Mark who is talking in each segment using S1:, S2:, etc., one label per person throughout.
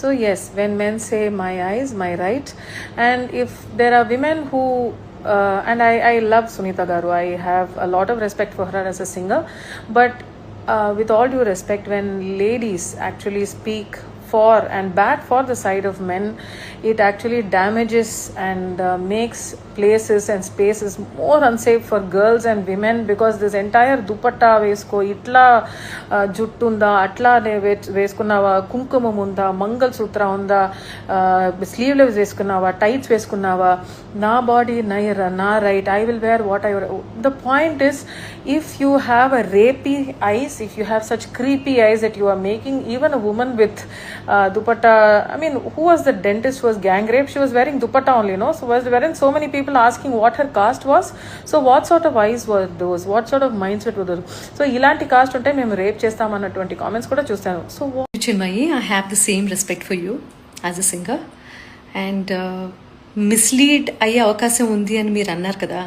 S1: So yes, when men say my eyes, my right, and if there are women who and I love Sunita Garu. I have a lot of respect for her as a singer, but with all due respect, when ladies actually speak for and bad for the side of men, it actually damages and makes places and spaces more unsafe for girls and women, because this entire dupatta vesko itla juttunda atla veskunnava kunkumam unda mangal sutra unda sleeveless veskunnava tights veskunnava na body na right, I will wear what I wear. The point is, if you have a rapey eyes, if you have such creepy eyes that you are making even a woman with dupatta, I mean, who was the dentist who was gang raped? She was wearing dupatta only, no? So weren't so many people asking what her caste was? So what sort of eyes were those? What sort of mindset were those? So ilanti caste unte mem rape chestam annatuvanti comments kuda chustanu. So
S2: Chinmayi, I have the same respect for you as a singer, and mislead అయ్యే అవకాశం ఉంది అని మీరు అన్నారు కదా.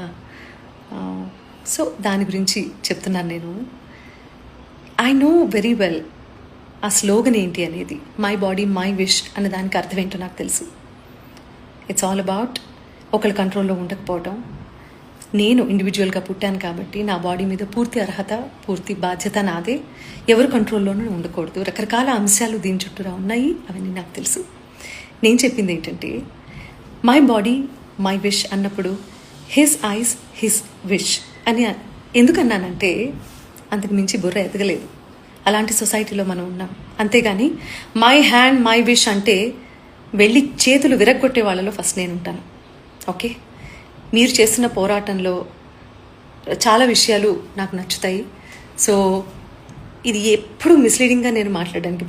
S2: So దాని గురించి చెప్తున్నాను నేను. ఐ నో వెరీ వెల్ ఆ స్లోగన్ ఏంటి అనేది, మై బాడీ మై విష్ అనే దానికి అర్థం ఏంటో నాకు తెలుసు. ఇట్స్ ఆల్ అబౌట్ ఒకళ్ళ కంట్రోల్లో ఉండకపోవడం. నేను ఇండివిజువల్గా పుట్టాను కాబట్టి నా బాడీ మీద పూర్తి అర్హత, పూర్తి బాధ్యత నాదే. ఎవరు కంట్రోల్లోనూ ఉండకూడదు. రకరకాల అంశాలు దీని చుట్టూరా ఉన్నాయి, అవన్నీ నాకు తెలుసు. నేను చెప్పింది ఏంటంటే, మై బాడీ మై విష్ అన్నప్పుడు హిస్ ఐస్ హిస్ విష్ అని ఎందుకన్నానంటే, అంతకు మించి బుర్ర ఎదగలేదు. అలాంటి సొసైటీలో మనం ఉన్నాం. అంతేగాని మై హ్యాండ్ మై విష్ అంటే వెళ్ళి చేతులు విరగ్గొట్టే వాళ్ళలో ఫస్ట్ నేను ఉంటాను. ఓకే, మీరు చేస్తున్న పోరాటంలో చాలా విషయాలు నాకు నచ్చుతాయి. సో ఇది ఎప్పుడు మిస్లీడింగ్గా నేను మాట్లాడడానికి